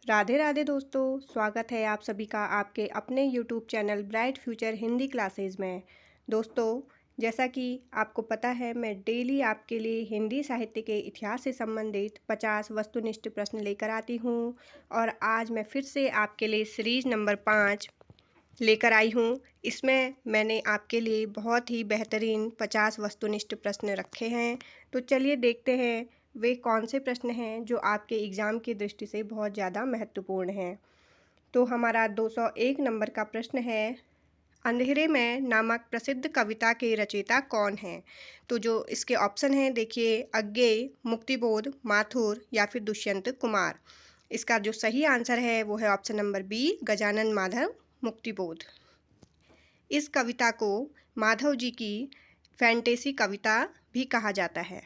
राधे राधे दोस्तों, स्वागत है आप सभी का आपके अपने YouTube channel bright future Hindi classes में। दोस्तों, जैसा कि आपको पता है, मैं डेली आपके लिए हिंदी साहित्य के इतिहास से संबंधित 50 वस्तुनिष्ठ प्रश्न लेकर आती हूँ और आज मैं फिर से आपके लिए सीरीज नंबर 5 लेकर आई हूँ। इसमें मैंने आपके लिए बहुत ही बेहतरीन 50 वस्तुनिष्ठ प्रश्न रखे हैं। तो चलिए देखते हैं वे कौन से प्रश्न हैं जो आपके एग्ज़ाम की दृष्टि से बहुत ज़्यादा महत्वपूर्ण हैं। तो हमारा 201 नंबर का प्रश्न है, अंधेरे में नामक प्रसिद्ध कविता के रचयिता कौन हैं? तो जो इसके ऑप्शन हैं देखिए, अज्ञेय, मुक्तिबोध, माथुर या फिर दुष्यंत कुमार। इसका जो सही आंसर है वो है option number B, Gajanan Madhav Muktibodh. इस कविता को माधव जी की फैंटेसी कविता भी कहा जाता है।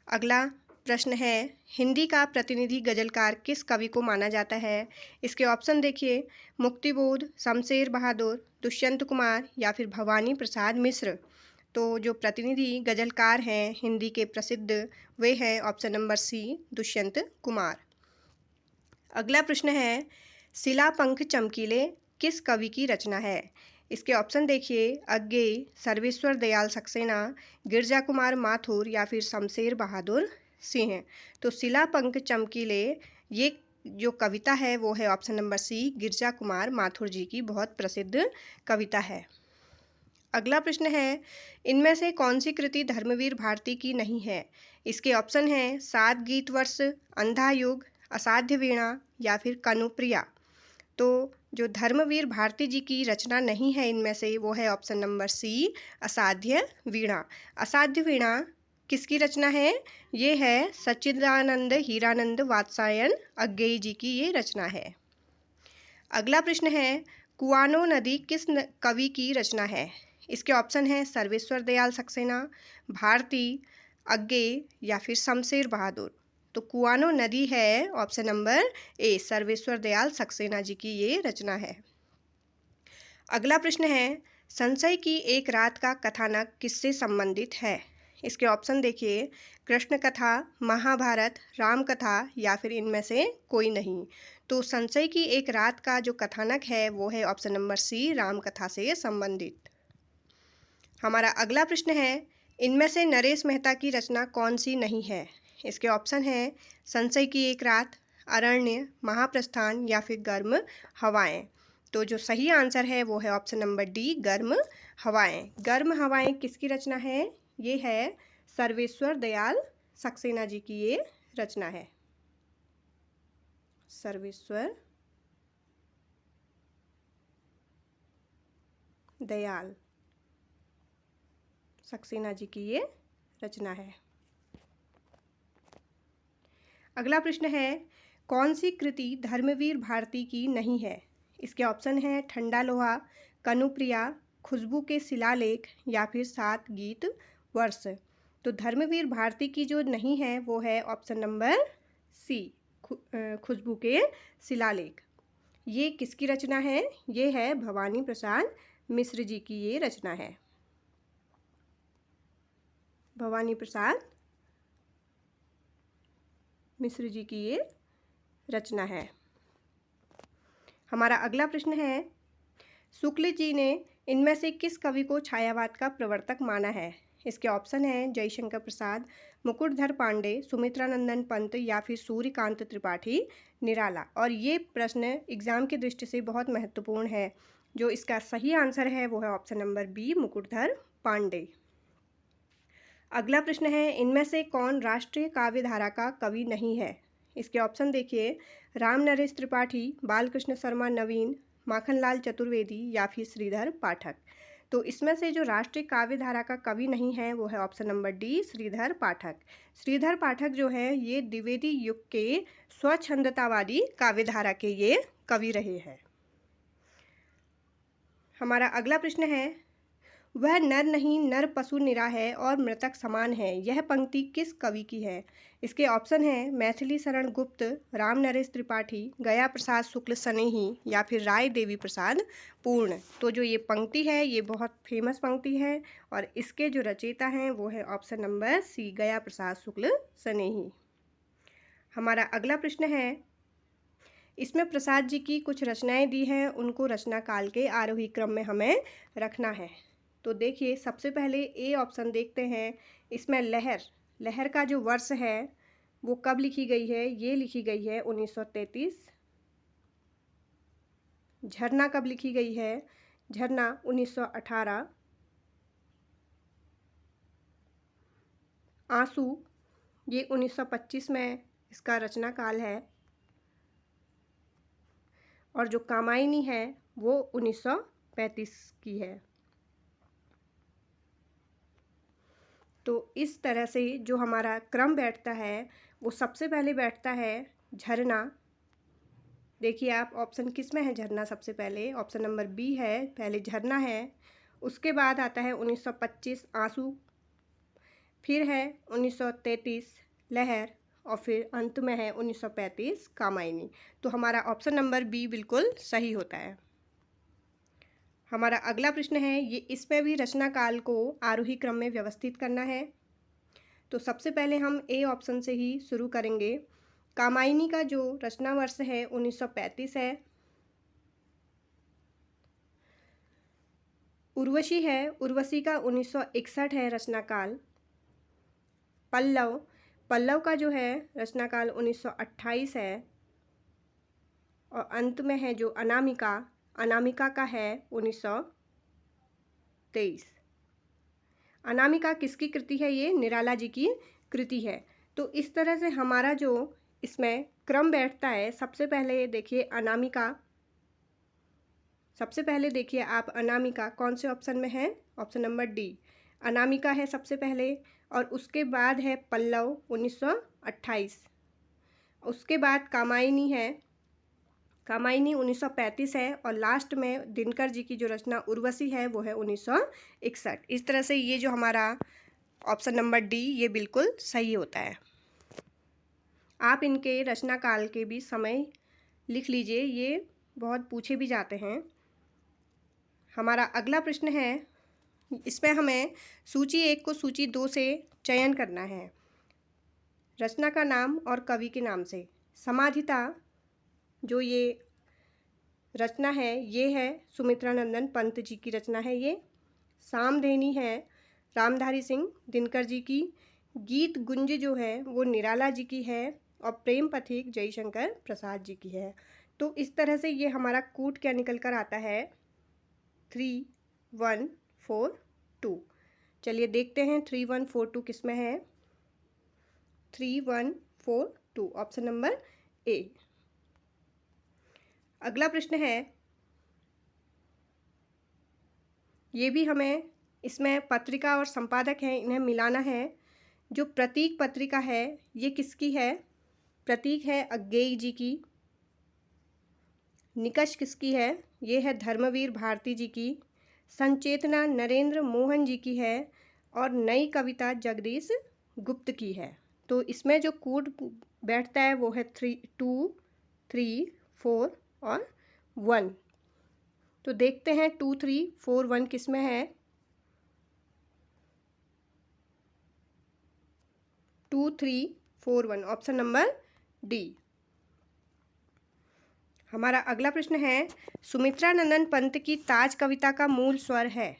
अगला प्रश्न है, हिंदी का प्रतिनिधि गजलकार किस कवि को माना जाता है? इसके ऑप्शन देखिए, मुक्तिबोध, शमशेर बहादुर, दुष्यंत कुमार या फिर भवानी प्रसाद मिश्र। तो जो प्रतिनिधि गजलकार हैं हिंदी के प्रसिद्ध, वे हैं option number C, Dushyant Kumar. अगला प्रश्न है, शिलापंख चमकीले किस कवि की रचना है? इसके ऑप्शन देखिए, अज्ञेय, सर्वेश्वर दयाल सक्सेना, गिरजा कुमार माथुर या फिर शमशेर बहादुर सिंह। तो शिलापंख चमकीले ये जो कविता है वो है ऑप्शन नंबर सी, गिरजा कुमार माथुर जी की बहुत प्रसिद्ध कविता है। अगला प्रश्न है, इनमें से कौन सी कृति धर्मवीर भारती की नहीं है? इसके ऑप्शन हैं, सात गीत वर्ष, अंधा युग, असाध्य वीणा या फिर कनुप्रिया। तो जो धर्मवीर भारती जी की रचना नहीं है इनमें से, वो है ऑप्शन नंबर सी, असाध्य वीणा। असाध्य वीणा किसकी रचना है? ये है सच्चिदानंद हीरानंद वात्सायन अज्ञेय जी की ये रचना है। अगला प्रश्न है, कुआनो नदी किस कवि की रचना है? इसके ऑप्शन हैं, सर्वेश्वर दयाल सक्सेना, भारती, अज्ञेय या फिर शमशेर बहादुर। तो कुआनो नदी है option number A, Sarveshwar Dayal Saxena ji की ये रचना है। अगला प्रश्न है, संशय की एक रात का कथानक किससे संबंधित है? इसके ऑप्शन देखिए, कृष्ण कथा, महाभारत, राम कथा या फिर इनमें से कोई नहीं। तो संशय की एक रात का जो कथानक है वो है ऑप्शन नंबर सी, राम कथा से संबंधित। हमारा अगला प्रश्न है, इनमें से नरेश मेहता की रचना कौन सी नहीं है? इसके ऑप्शन हैं, संशय की एक रात, अरण्य, महाप्रस्थान या फिर गर्म हवाएं। तो जो सही आंसर है वो है ऑप्शन नंबर डी, गर्म हवाएं। गर्म हवाएं किसकी रचना है? ये है सर्वेश्वर दयाल सक्सेना जी की ये रचना है। सर्वेश्वर दयाल सक्सेना जी की ये रचना है। अगला प्रश्न है, कौन सी कृति धर्मवीर भारती की नहीं है? इसके ऑप्शन हैं, ठंडा लोहा, कनुप्रिया, खुशबू के शिलालेख या फिर सात गीत वर्ष। तो धर्मवीर भारती की जो नहीं है वो है ऑप्शन नंबर सी, खुशबू के शिलालेख। ये किसकी रचना है? ये है भवानी प्रसाद मिश्र जी की ये रचना है। भवानी प्रसाद मिश्र जी की ये रचना है। हमारा अगला प्रश्न है, शुक्ल जी ने इनमें से किस कवि को छायावाद का प्रवर्तक माना है? इसके ऑप्शन हैं, जयशंकर प्रसाद, मुकुटधर पांडे, सुमित्रानंदन पंत या फिर सूर्यकांत त्रिपाठी निराला। और ये प्रश्न एग्जाम की दृष्टि से बहुत महत्वपूर्ण है। जो इसका सही आंसर है वो है option number B, Mukutdhar Pandey. अगला प्रश्न है, इनमें से कौन राष्ट्रीय काव्य धारा का कवि नहीं है? इसके ऑप्शन देखिए, राम नरेश त्रिपाठी, बालकृष्ण शर्मा नवीन, माखनलाल चतुर्वेदी या फिर श्रीधर पाठक। तो इसमें से जो राष्ट्रीय काव्य धारा का कवि नहीं है वो है ऑप्शन नंबर डी, श्रीधर पाठक। श्रीधर पाठक जो है ये द्विवेदी युग के स्वच्छंदतावादी काव्य धारा के ये कवि रहे हैं। हमारा अगला प्रश्न है, वह नर नहीं नर पशु निरा है और मृतक समान है, यह पंक्ति किस कवि की है? इसके ऑप्शन हैं, मैथिली शरण गुप्त, राम नरेश त्रिपाठी, गया प्रसाद शुक्ल सनेही या फिर राय देवी प्रसाद पूर्ण। तो जो ये पंक्ति है ये बहुत फेमस पंक्ति है और इसके जो रचयिता हैं वो है ऑप्शन नंबर सी, गया प्रसाद शुक्ल सनेही। हमारा अगला प्रश्न है, इसमें प्रसाद जी की कुछ रचनाएं दी हैं, उनको रचना काल के आरोही क्रम में हमें रखना है। तो देखिए सबसे पहले ए ऑप्शन देखते हैं। इसमें लहर, लहर का जो वर्ष है वो कब लिखी गई है, ये लिखी गई है 1933। झरना कब लिखी गई है, झरना 1918। आंसू ये 1925 में इसका रचना काल है। और जो कामायनी है वो 1935 की है। तो इस तरह से जो हमारा क्रम बैठता है वो सबसे पहले बैठता है झरना। देखिए आप ऑप्शन किस में है झरना, सबसे पहले ऑप्शन नंबर बी है, पहले झरना है, उसके बाद आता है 1925 आंसू, फिर है 1933 लहर, और फिर अंत में है 1935 कामायनी। तो हमारा ऑप्शन नंबर बी बिल्कुल सही होता है। हमारा अगला प्रश्न है, ये इसमें भी रचना काल को आरोही क्रम में व्यवस्थित करना है। तो सबसे पहले हम ए ऑप्शन से ही शुरू करेंगे। कामायनी का जो रचना वर्ष है 1935 है। उर्वशी है, उर्वशी का 1961 है रचना काल। पल्लव, पल्लव का जो है रचना काल 1928 है। और अंत में है जो अनामिका, अनामिका का है 1923। अनामिका किसकी कृति है, ये निराला जी की कृति है। तो इस तरह से हमारा जो इसमें क्रम बैठता है, सबसे पहले देखिए अनामिका, सबसे पहले देखिए आप अनामिका कौन से ऑप्शन में है, ऑप्शन नंबर डी, अनामिका है सबसे पहले। और उसके बाद है पल्लव 1928, उसके बाद कामायनी है, कामायनी 1935 है, और लास्ट में दिनकर जी की जो रचना उर्वशी है वो है 1961। इस तरह से ये जो हमारा ऑप्शन नंबर डी ये बिल्कुल सही होता है। आप इनके रचना काल के भी समय लिख लीजिए, ये बहुत पूछे भी जाते हैं। हमारा अगला प्रश्न है, इसमें हमें सूची 1 को सूची 2 से चयन करना है, रचना का नाम और कवि के नाम से। समाधिता जो ये रचना है ये है सुमित्रानंदन पंत जी की रचना है ये। सामधेनी है रामधारी सिंह दिनकर जी की। गीत गुंज जो है वो निराला जी की है। और प्रेम पथिक जयशंकर प्रसाद जी की है। तो इस तरह से ये हमारा कूट क्या निकल कर आता है, 3, 1, 4, 2। चलिए देखते हैं 3, 1, 4, 2 किस में है। 3, 1, 4, 2 ऑप्शन नंबर ए। अगला प्रश्न है, ये भी हमें इसमें पत्रिका और संपादक हैं इन्हें मिलाना है। जो प्रतीक पत्रिका है ये किसकी है, प्रतीक है अज्ञेय जी की। निकष किसकी है, ये है धर्मवीर भारती जी की। संचेतना नरेंद्र मोहन जी की है। और नई कविता जगदीश गुप्त की है। तो इसमें जो कूट बैठता है वो है 3, 2, 3, 4 और 1। तो देखते हैं 2, 3, 4, 1 किस में है। 2, 3, 4, 1 ऑप्शन नंबर डी। हमारा अगला प्रश्न है, सुमित्रानंदन पंत की ताज कविता का मूल स्वर है,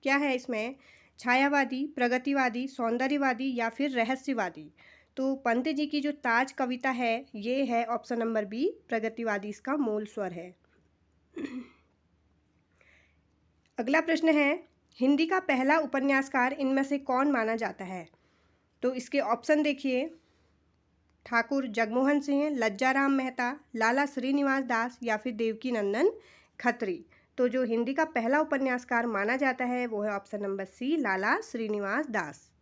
क्या है इसमें, छायावादी, प्रगतिवादी, सौंदर्यवादी या फिर रहस्यवादी। तो पंत जी की जो ताज कविता है ये है ऑप्शन नंबर बी, प्रगतिवादी इसका मूल स्वर है। अगला प्रश्न है, हिंदी का पहला उपन्यासकार इनमें से कौन माना जाता है। तो इसके ऑप्शन देखिए, ठाकुर जगमोहन सिंह, लज्जाराम मेहता, लाला श्रीनिवास दास या फिर देवकी नंदन खत्री। तो जो हिंदी का पहला उपन्यासकार माना जाता है वो है ऑप्शन नंबर सी, लाला श्रीनिवास दास।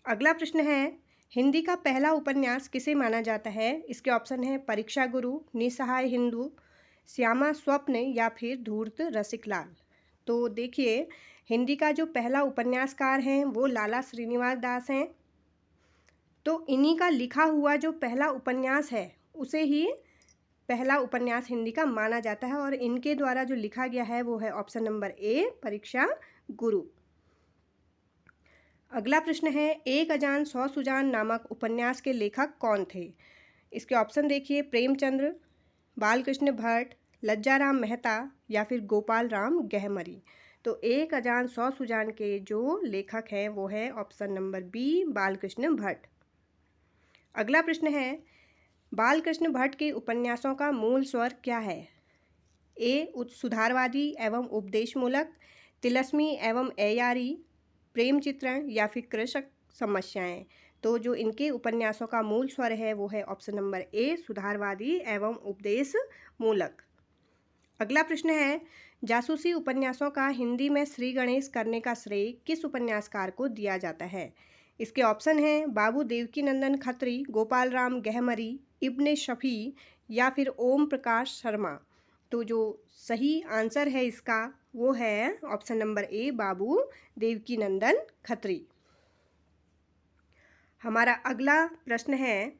अगला प्रश्न है, हिंदी का पहला उपन्यास किसे माना जाता है। इसके ऑप्शन है परीक्षा गुरु, निसहाय हिंदू, श्यामा स्वप्न या फिर धूर्त रसिकलाल। तो देखिए हिंदी का जो पहला उपन्यासकार हैं वो लाला श्रीनिवास दास हैं। तो इन्हीं का लिखा हुआ जो पहला उपन्यास है उसे ही पहला उपन्यास हिंदी का माना जाता है। और इनके द्वारा जो लिखा गया है वो है ऑप्शन नंबर ए, परीक्षा गुरु। अगला प्रश्न है, एक अजान सौ सुजान नामक उपन्यास के लेखक कौन थे। इसके ऑप्शन देखिए, प्रेमचंद्र, बालकृष्ण भट्ट, लज्जाराम मेहता या फिर गोपाल राम गहमरी। तो एक अजान सौ सुजान के जो लेखक हैं वो है option number B, Balkrishna Bhatt. अगला प्रश्न है, बालकृष्ण भट्ट के उपन्यासों का मूल स्वर क्या है? ए सुधारवादी एवं उपदेशमूलक, तिलस्मी एवं ऐयारी, प्रेम चित्रण या फिर कृषक समस्याएं। तो जो इनके उपन्यासों का मूल स्वर है वो है ऑप्शन नंबर ए, सुधारवादी एवं उपदेश मूलक। अगला प्रश्न है, जासूसी उपन्यासों का हिंदी में श्री गणेश करने का श्रेय किस उपन्यासकार को दिया जाता है? इसके ऑप्शन हैं बाबू देवकीनंदन खत्री, गोपाल राम गहमरी, इब्ने शफी या फिर ओम प्रकाश शर्मा। तो जो सही आंसर है इसका वो है ऑप्शन नंबर ए, बाबू देवकीनंदन खत्री। हमारा अगला प्रश्न है,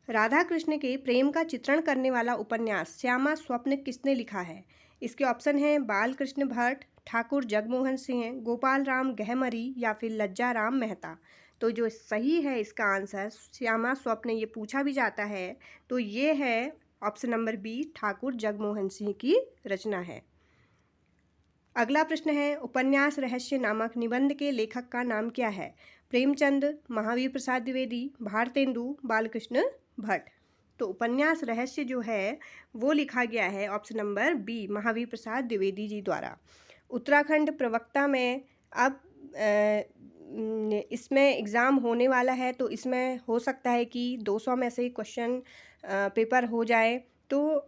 राधा कृष्ण के प्रेम का चित्रण करने वाला उपन्यास श्यामा स्वप्न किसने लिखा है? इसके ऑप्शन हैं बालकृष्ण भट्ट, ठाकुर जगमोहन सिंह, गोपाल राम गहमरी या फिर लज्जाराम मेहता। तो जो सही है इसका आंसर, श्यामा स्वप्न ये पूछा भी जाता है, तो ये है option number B, Thakur Jagmohan Singh की रचना है। अगला प्रश्न है, उपन्यास रहस्य नामक निबंध के लेखक का नाम क्या है? प्रेमचंद, महावीर प्रसाद द्विवेदी, भारतेंदु, बालकृष्ण भट्ट। तो उपन्यास रहस्य जो है वो लिखा गया है option number B, Mahavir Prasad Dwivedi ji द्वारा। उत्तराखंड प्रवक्ता में अब इसमें एग्ज़ाम होने वाला है, तो इसमें हो सकता है कि 200 में से क्वेश्चन पेपर हो जाए। तो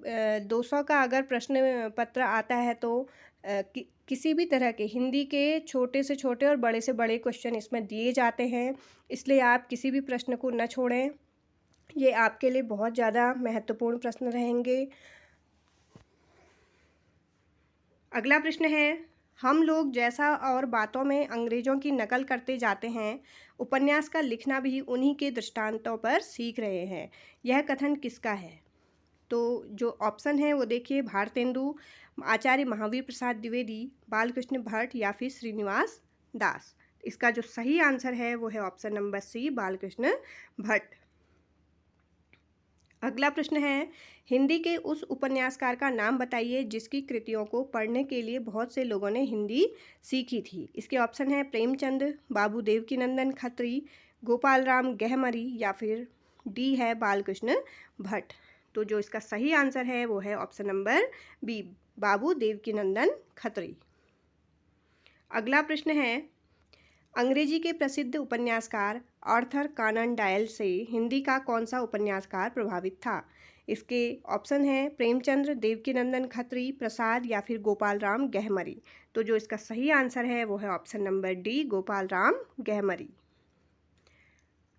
200 का अगर प्रश्न पत्र आता है तो किसी भी तरह के हिंदी के छोटे से छोटे और बड़े से बड़े क्वेश्चन इसमें दिए जाते हैं, इसलिए आप किसी भी प्रश्न को न छोड़ें। ये आपके लिए बहुत ज़्यादा महत्वपूर्ण प्रश्न रहेंगे। अगला प्रश्न है, हम लोग जैसा और बातों में अंग्रेज़ों की नकल करते जाते हैं, उपन्यास का लिखना भी उन्हीं के दृष्टांतों पर सीख रहे हैं। यह कथन किसका है? तो जो ऑप्शन है वो देखिए, भारतेंदु, आचार्य महावीर प्रसाद द्विवेदी, बालकृष्ण भट्ट या फिर श्रीनिवास दास। इसका जो सही आंसर है वो है option number C, Balkrishna Bhatt. अगला प्रश्न है, हिंदी के उस उपन्यासकार का नाम बताइए जिसकी कृतियों को पढ़ने के लिए बहुत से लोगों ने हिंदी सीखी थी। इसके ऑप्शन है प्रेमचंद, बाबू देवकीनंदन खत्री, गोपाल राम गहमरी या फिर डी है बालकृष्ण भट्ट। तो जो इसका सही आंसर है वो है ऑप्शन नंबर बी, बाबू देवकीनंदन खत्री। अगला प्रश्न है, अंग्रेजी के प्रसिद्ध उपन्यासकार आर्थर कॉनन डॉयल से हिंदी का कौन सा उपन्यासकार प्रभावित था? इसके ऑप्शन हैं प्रेमचंद्र, देवकीनंदन खत्री, प्रसाद या फिर गोपाल राम गहमरी। तो जो इसका सही आंसर है वो है option number D, Gopal Ram Gahmari.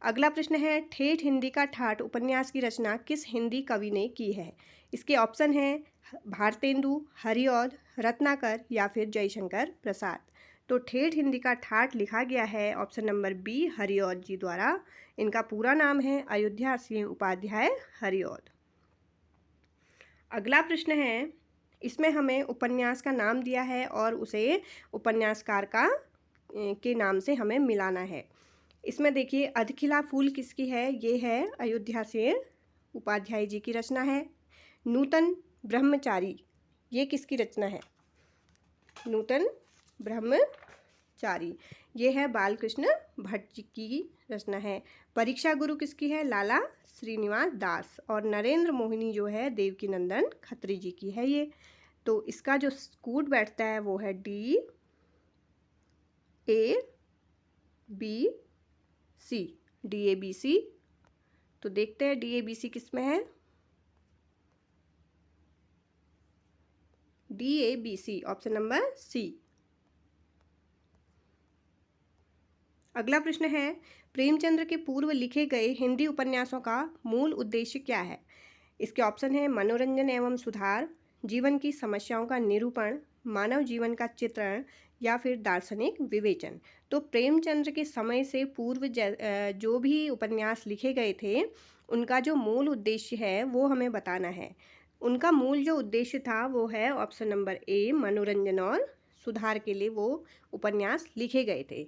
अगला प्रश्न है, ठेठ हिंदी का ठाठ उपन्यास की रचना किस हिंदी कवि ने की है? इसके ऑप्शन हैं भारतेंदु, हरिऔध, रत्नाकर या फिर जयशंकर प्रसाद। तो ठेठ हिंदी का ठाठ लिखा गया है ऑप्शन नंबर बी, हरिऔध जी द्वारा। इनका पूरा नाम है अयोध्या सिंह उपाध्याय हरिऔध। अगला प्रश्न है, इसमें हमें उपन्यास का नाम दिया है और उसे उपन्यासकार के नाम से हमें मिलाना है। इसमें देखिए, अधखिला फूल किसकी है? ये है अयोध्या सिंह उपाध्याय जी की रचना है। नूतन ब्रह्मचारी, ये किसकी रचना है? नूतन ब्रह्मचारी, ये है बालकृष्ण भट्ट जी की रचना है। परीक्षा गुरु किसकी है? लाला श्रीनिवास दास। और नरेंद्र मोहिनी जो है देवकीनंदन खत्री जी की है ये। तो इसका जो कूट बैठता है वो है D A B C, D A B C. तो देखते हैं डी ए बी सी किस में है। D A B C, option number C. अगला प्रश्न है, प्रेमचंद्र के पूर्व लिखे गए हिंदी उपन्यासों का मूल उद्देश्य क्या है? इसके ऑप्शन है मनोरंजन एवं सुधार, जीवन की समस्याओं का निरूपण, मानव जीवन का चित्रण या फिर दार्शनिक विवेचन। तो प्रेमचंद्र के समय से पूर्व जो भी उपन्यास लिखे गए थे उनका जो मूल उद्देश्य है वो हमें बताना है। उनका मूल जो उद्देश्य था वो है ऑप्शन नंबर ए, मनोरंजन और सुधार के लिए वो उपन्यास लिखे गए थे।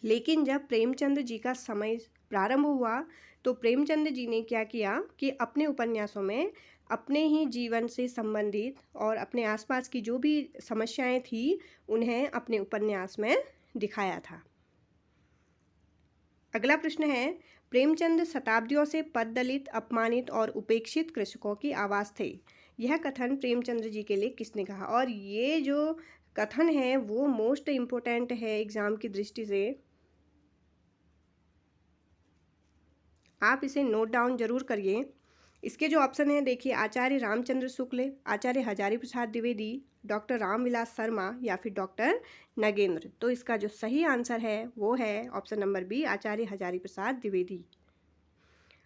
लेकिन जब प्रेमचंद जी का समय प्रारंभ हुआ तो प्रेमचंद जी ने क्या किया कि अपने उपन्यासों में अपने ही जीवन से संबंधित और अपने आसपास की जो भी समस्याएं थी उन्हें अपने उपन्यास में दिखाया था। अगला प्रश्न है, प्रेमचंद शताब्दियों से पददलित, अपमानित और उपेक्षित कृषकों की आवाज़ थे। यह कथन प्रेमचंद जी के लिए किसने कहा? और ये जो कथन है वो मोस्ट इम्पोर्टेंट है एग्जाम की दृष्टि से, आप इसे नोट डाउन जरूर करिए। इसके जो ऑप्शन है देखिए, आचार्य रामचंद्र शुक्ल, आचार्य हजारी प्रसाद द्विवेदी, डॉक्टर रामविलास शर्मा या फिर डॉक्टर नगेंद्र। तो इसका जो सही आंसर है वो है ऑप्शन नंबर बी, आचार्य हजारी प्रसाद द्विवेदी।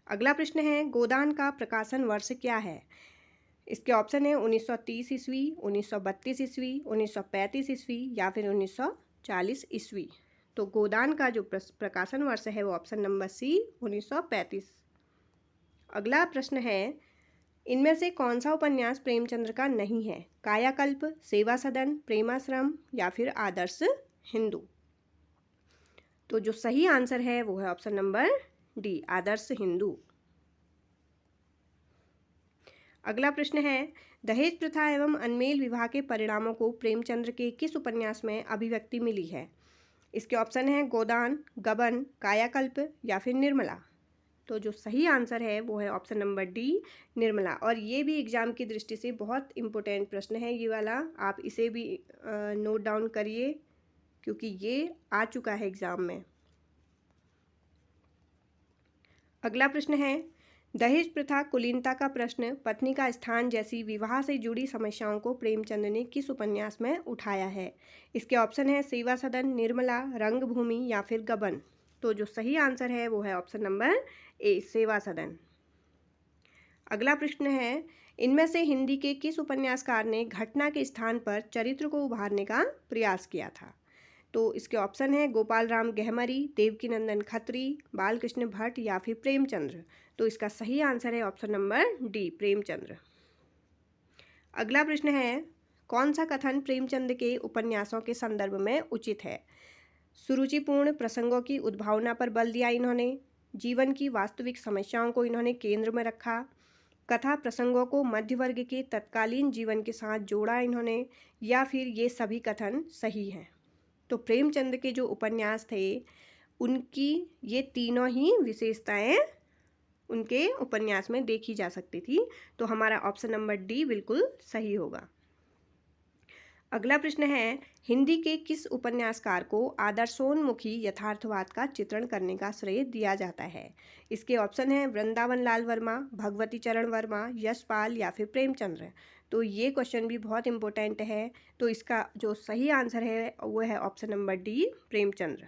अगला प्रश्न है, गोदान का प्रकाशन वर्ष क्या है? इसके ऑप्शन है 1930 ईस्वी, 1932 ईस्वी, 1935 ईस्वी या फिर 1940 ईस्वी। तो गोदान का जो प्रकाशन वर्ष है वो ऑप्शन नंबर सी, 1935। अगला प्रश्न है, इनमें से कौन सा उपन्यास प्रेमचंद्र का नहीं है? कायाकल्प, सेवा सदन, प्रेमाश्रम या फिर आदर्श हिंदू। तो जो सही आंसर है वो है ऑप्शन नंबर डी, आदर्श हिंदू। अगला प्रश्न है, दहेज प्रथा एवं अनमेल विवाह के परिणामों को प्रेमचंद्र के किस उपन्यास में अभिव्यक्ति मिली है? इसके ऑप्शन है गोदान, गबन, कायाकल्प या फिर निर्मला। तो जो सही आंसर है वो है ऑप्शन नंबर डी, निर्मला। और ये भी एग्जाम की दृष्टि से बहुत इम्पोर्टेंट प्रश्न है ये वाला, आप इसे भी नोट डाउन करिए क्योंकि ये आ चुका है एग्जाम में। अगला प्रश्न है, दहेज प्रथा, कुलीनता का प्रश्न, पत्नी का स्थान जैसी विवाह से जुड़ी समस्याओं को प्रेमचंद ने किस उपन्यास में उठाया है? इसके ऑप्शन है सेवा सदन, निर्मला, रंगभूमि या फिर गबन। तो जो सही आंसर है वो है ऑप्शन नंबर ए, सेवा सदन। अगला प्रश्न है, इनमें से हिंदी के किस उपन्यासकार ने घटना के स्थान पर चरित्र को उभारने का प्रयास किया था? तो इसके ऑप्शन है गोपाल राम गहमरी, देवकीनंदन खत्री, बालकृष्ण भट्ट या फिर प्रेमचंद्र। तो इसका सही आंसर है ऑप्शन नंबर डी, प्रेमचंद्र। अगला प्रश्न है, कौन सा कथन प्रेमचंद के उपन्यासों के संदर्भ में उचित है? सुरुचिपूर्ण प्रसंगों की उद्भावना पर बल दिया इन्होंने, जीवन की वास्तविक समस्याओं को इन्होंने केंद्र में रखा, कथा प्रसंगों को मध्य वर्ग के तत्कालीन जीवन के साथ जोड़ा इन्होंने, या फिर ये सभी कथन सही हैं। तो प्रेमचंद के जो उपन्यास थे उनकी ये तीनों ही विशेषताएं उनके उपन्यास में देखी जा सकती थी। तो हमारा ऑप्शन नंबर डी बिल्कुल सही होगा। अगला प्रश्न है, हिंदी के किस उपन्यासकार को आदर्शोन्मुखी यथार्थवाद का चित्रण करने का श्रेय दिया जाता है? इसके ऑप्शन है वृंदावन लाल वर्मा, भगवती चरण वर्मा, यशपाल या फिर प्रेमचंद्र। तो ये क्वेश्चन भी बहुत इंपॉर्टेंट है। तो इसका जो सही आंसर है वो है ऑप्शन नंबर डी, प्रेमचंद्र।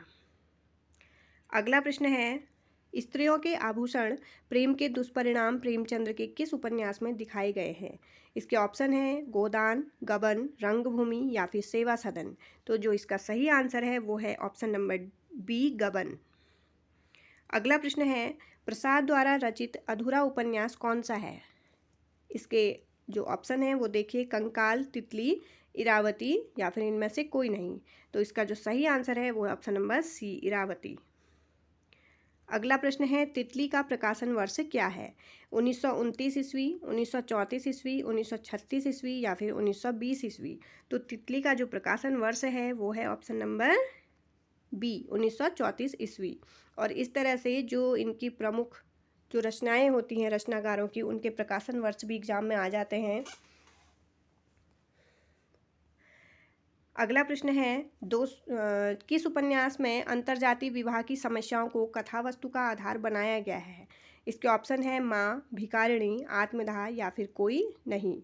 अगला प्रश्न है, स्त्रियों के आभूषण, प्रेम के दुष्परिणाम प्रेमचंद्र के किस उपन्यास में दिखाए गए हैं? इसके ऑप्शन है गोदान, गबन, रंगभूमि या फिर सेवा सदन। तो जो इसका सही आंसर है वो है ऑप्शन नंबर बी, गबन। अगला प्रश्न है, प्रसाद द्वारा रचित अधूरा उपन्यास कौन सा है? इसके जो ऑप्शन है वो देखिए, कंकाल, तितली, इरावती या फिर इनमें से कोई नहीं। तो इसका जो सही आंसर है वो है ऑप्शन नंबर सी, इरावती। अगला प्रश्न है, तितली का प्रकाशन वर्ष क्या है? 1929 ईस्वी, 1934 ईस्वी, 1936 ईस्वी या फिर 1920 ईस्वी। तो तितली का जो प्रकाशन वर्ष है वो है ऑप्शन नंबर बी, 1934 ईस्वी। और इस तरह से जो इनकी प्रमुख जो रचनाएं होती हैं रचनाकारों की, उनके प्रकाशन वर्ष भी एग्जाम में आ जाते हैं। अगला प्रश्न है, किस उपन्यास में अंतर्जातीय विवाह की समस्याओं को कथावस्तु का आधार बनाया गया है? इसके ऑप्शन है माँ, भिखारिणी, आत्मदाह या फिर कोई नहीं।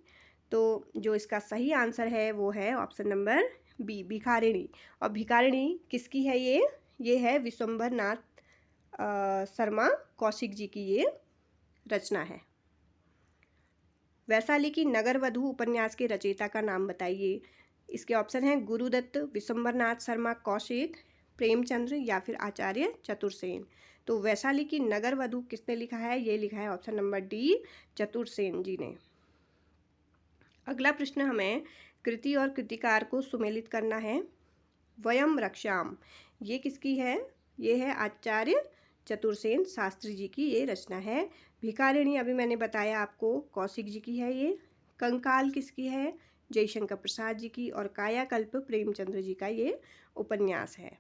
तो जो इसका सही आंसर है वो है ऑप्शन नंबर बी, भिखारिणी। और भिखारिणी किसकी है? ये है विश्वंभर नाथ शर्मा कौशिक जी की ये रचना है। वैशाली की नगर वधू उपन्यास के रचयिता का नाम बताइए। इसके ऑप्शन हैं गुरुदत्त, विश्वंभरनाथ शर्मा कौशिक, प्रेमचंद्र या फिर आचार्य चतुर्सेन। तो वैशाली की नगर वधू किसने लिखा है? ये लिखा है ऑप्शन नंबर डी, चतुर्सेन जी ने। अगला प्रश्न हमें कृति और कृतिकार को सुमेलित करना है। वयम रक्षाम, ये किसकी है? ये है आचार्य चतुर्सेन शास्त्री जी की ये रचना है। भिखारिणी अभी मैंने बताया आपको कौशिक जी की है ये। कंकाल किसकी है? जयशंकर प्रसाद जी की। और कायाकल्प प्रेमचंद्र जी का ये उपन्यास है।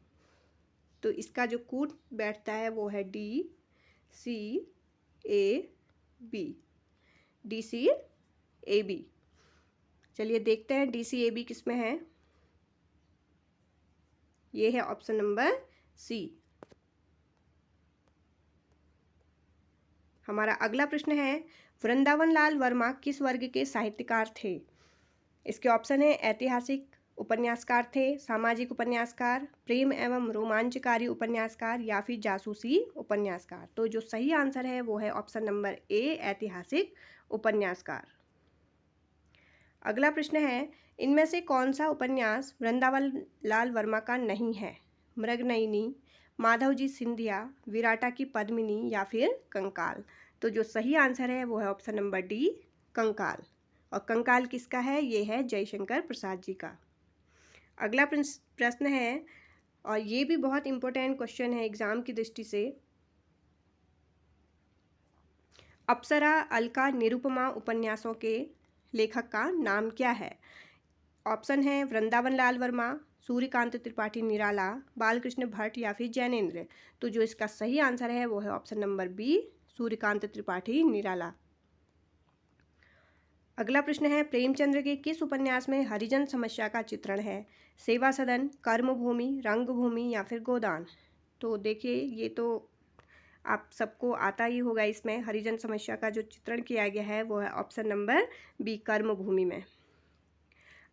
तो इसका जो कूट बैठता है वो है DCAB। DCAB। चलिए देखते हैं DCAB किस में है। ये है ऑप्शन नंबर C। हमारा अगला प्रश्न है, वृंदावन लाल वर्मा किस वर्ग के साहित्यकार थे? इसके ऑप्शन है ऐतिहासिक उपन्यासकार थे, सामाजिक उपन्यासकार, प्रेम एवं रोमांचकारी उपन्यासकार या फिर जासूसी उपन्यासकार। तो जो सही आंसर है वो है ऑप्शन नंबर A, ऐतिहासिक उपन्यासकार। अगला प्रश्न है, इनमें से कौन सा उपन्यास वृंदावन लाल वर्मा का नहीं है? मृगनयनी, माधवजी सिंधिया, विराटा की पद्मिनी या फिर कंकाल। तो जो सही आंसर है वो है ऑप्शन नंबर D, कंकाल। और कंकाल किसका है? ये है जयशंकर प्रसाद जी का। अगला प्रश्न है, और ये भी बहुत इंपॉर्टेंट क्वेश्चन है एग्जाम की दृष्टि से। अप्सरा, अलका, निरुपमा उपन्यासों के लेखक का नाम क्या है? ऑप्शन है वृंदावन लाल वर्मा, सूर्यकांत त्रिपाठी निराला, बालकृष्ण भट्ट या फिर जैनेन्द्र। तो जो इसका सही आंसर है वो है option number B, Suryakant Tripathi Nirala. अगला प्रश्न है, प्रेमचंद्र के किस उपन्यास में हरिजन समस्या का चित्रण है? सेवा सदन, कर्मभूमि, रंगभूमि या फिर गोदान। तो देखिए ये तो आप सबको आता ही होगा। इसमें हरिजन समस्या का जो चित्रण किया गया है वो है ऑप्शन नंबर B, कर्मभूमि में।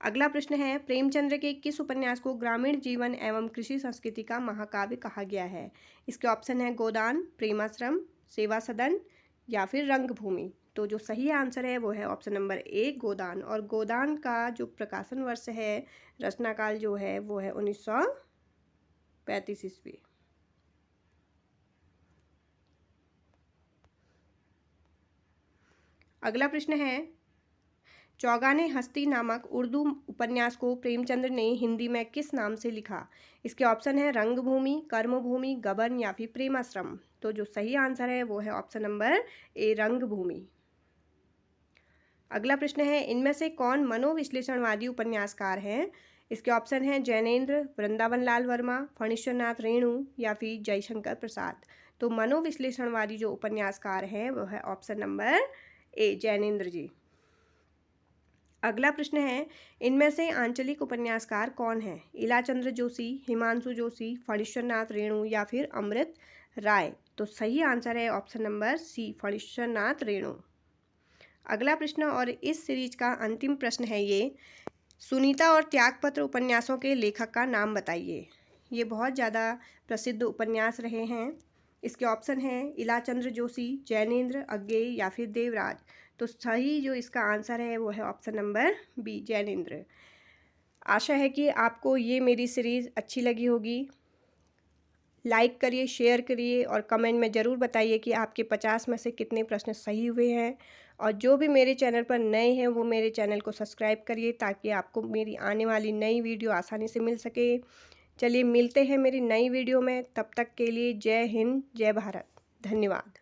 अगला प्रश्न है, प्रेमचंद्र के किस उपन्यास को ग्रामीण जीवन एवं कृषि संस्कृति का महाकाव्य कहा गया है? इसके ऑप्शन है गोदान, प्रेमाश्रम, सेवा सदन या फिर रंगभूमि। तो जो सही आंसर है वो है ऑप्शन नंबर A, गोदान। और गोदान का जो प्रकाशन वर्ष है, रचनाकाल जो है वो है 1935 ईस्वी। अगला प्रश्न है, चौगाने हस्ती नामक उर्दू उपन्यास को प्रेमचंद्र ने हिंदी में किस नाम से लिखा? इसके ऑप्शन है रंगभूमि, कर्मभूमि, गबन या फिर प्रेमाश्रम। तो जो सही आंसर है वो है ऑप्शन नंबर A, रंगभूमि। अगला प्रश्न है, इनमें से कौन मनोविश्लेषणवादी उपन्यासकार हैं? इसके ऑप्शन हैं जैनेन्द्र, वृंदावन लाल वर्मा, फणीश्वरनाथ रेणु या फिर जयशंकर प्रसाद। तो मनोविश्लेषणवादी जो उपन्यासकार हैं वो है ऑप्शन नंबर A, जैनेन्द्र जी। अगला प्रश्न है, इनमें से आंचलिक उपन्यासकार कौन है? इलाचंद्र जोशी, हिमांशु जोशी, फणीश्वरनाथ रेणु या फिर अमृत राय। तो सही आंसर है option number C, Phanishwarnath Renu. अगला प्रश्न और इस सीरीज का अंतिम प्रश्न है ये, सुनीता और त्यागपत्र उपन्यासों के लेखक का नाम बताइए। ये बहुत ज़्यादा प्रसिद्ध उपन्यास रहे हैं। इसके ऑप्शन हैं इलाचंद्र जोशी, जैनेन्द्र, अज्ञेय या फिर देवराज। तो सही जो इसका आंसर है वो है ऑप्शन नंबर B, जैनेन्द्र। आशा है कि आपको ये मेरी सीरीज़ अच्छी लगी होगी। लाइक करिए, शेयर करिए और कमेंट में ज़रूर बताइए कि आपके 50 में से कितने प्रश्न सही हुए हैं। और जो भी मेरे चैनल पर नए हैं वो मेरे चैनल को सब्सक्राइब करिए ताकि आपको मेरी आने वाली नई वीडियो आसानी से मिल सके। चलिए मिलते हैं मेरी नई वीडियो में, तब तक के लिए जय हिंद, जय भारत, धन्यवाद।